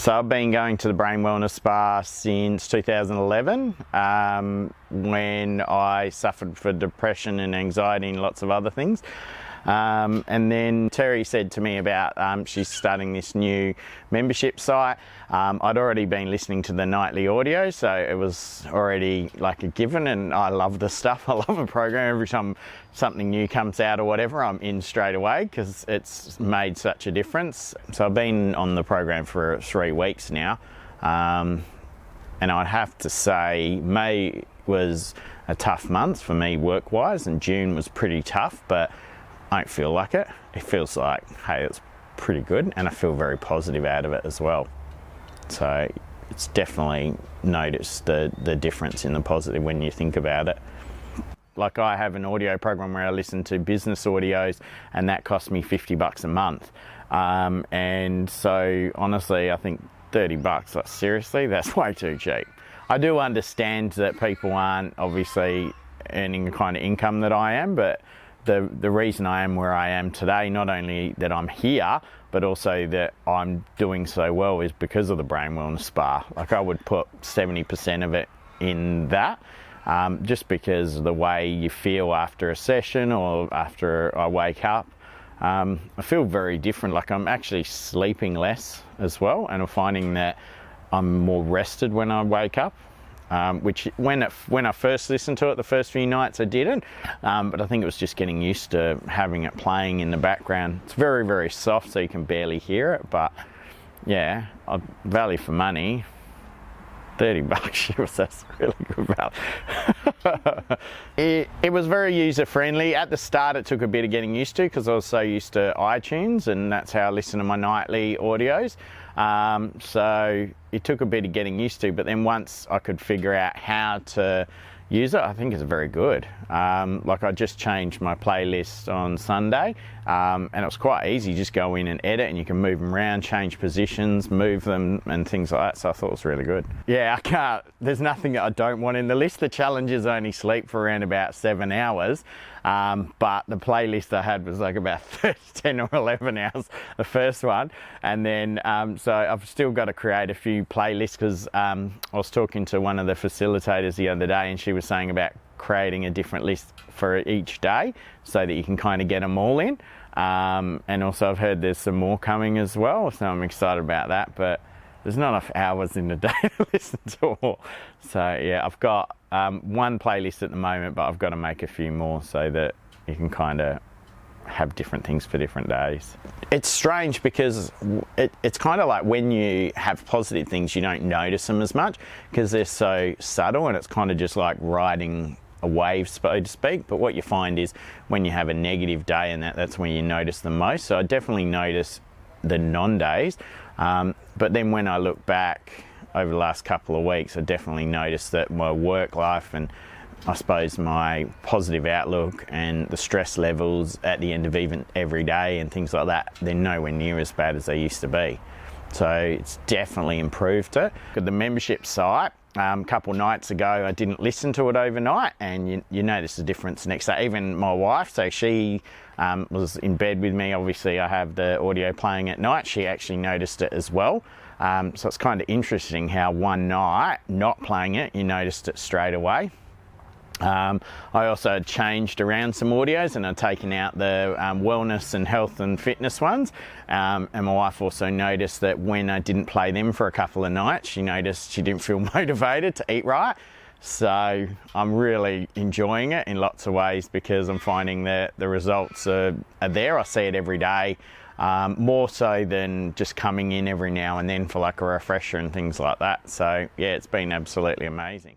So I've been going to the Brain Wellness Spa since 2011 when I suffered from depression and anxiety and lots of other things. And then Terry said to me about she's starting this new membership site. I'd already been listening to the nightly audio, so it was already like a given, and I love the stuff. I love a program. Every time something new comes out or whatever, I'm in straight away because it's made such a difference. So I've been on the program for 3 weeks now, and I'd have to say May was a tough month for me work-wise, and June was pretty tough, but I don't feel like it. It feels like, hey, it's pretty good, and I feel very positive out of it as well. So it's definitely noticed the difference in the positive when you think about it. Like, I have an audio program where I listen to business audios, and that costs me $50 a month. And so honestly, I think $30, like, seriously, that's way too cheap. I do understand that people aren't obviously earning the kind of income that I am, but the reason I am where I am today, not only that I'm here, but also that I'm doing so well, is because of the Brain Wellness Spa. Like, I would put 70% of it in that, just because of the way you feel after a session or after I wake up. I feel very different. Like, I'm actually sleeping less as well, and I'm finding that I'm more rested when I wake up. Which when I first listened to it, the first few nights I didn't, but I think it was just getting used to having it playing in the background. It's very, very soft, so you can barely hear it, but yeah, value for money, $30, that's really good value. It was very user-friendly. At the start, it took a bit of getting used to because I was so used to iTunes, and that's how I listen to my nightly audios. So it took a bit of getting used to, but then once I could figure out how to use it, I think it's very good. Like, I just changed my playlist on Sunday, and it was quite easy. Just go in and edit, and you can move them around, change positions, move them and things like that. So I thought it was really good. Yeah, there's nothing that I don't want in the list. The challenge is only sleep for around about 7 hours. But the playlist I had was like about 10 or 11 hours, the first one. And then, so I've still got to create a few playlists because I was talking to one of the facilitators the other day, and she was saying about creating a different list for each day so that you can kind of get them all in. And also I've heard there's some more coming as well, so I'm excited about that. But there's not enough hours in the day to listen to all. So yeah, I've got one playlist at the moment, but I've got to make a few more so that you can kind of have different things for different days. It's strange because it's kind of like when you have positive things, you don't notice them as much because they're so subtle, and it's kind of just like riding a wave, so to speak. But what you find is when you have a negative day, and that's when you notice them most. So I definitely notice the non-days, but then when I look back over the last couple of weeks, I definitely noticed that my work life, and I suppose my positive outlook and the stress levels at the end of even every day and things like that, they're nowhere near as bad as they used to be. So it's definitely improved it. The membership site, a couple of nights ago, I didn't listen to it overnight, and you notice the difference next day. Even my wife, so she was in bed with me. Obviously, I have the audio playing at night. She actually noticed it as well. So it's kind of interesting how one night not playing it, you noticed it straight away. I also changed around some audios, and I've taken out the wellness and health and fitness ones. And my wife also noticed that when I didn't play them for a couple of nights, she noticed she didn't feel motivated to eat right. So I'm really enjoying it in lots of ways because I'm finding that the results are there. I see it every day, more so than just coming in every now and then for like a refresher and things like that. So yeah, it's been absolutely amazing.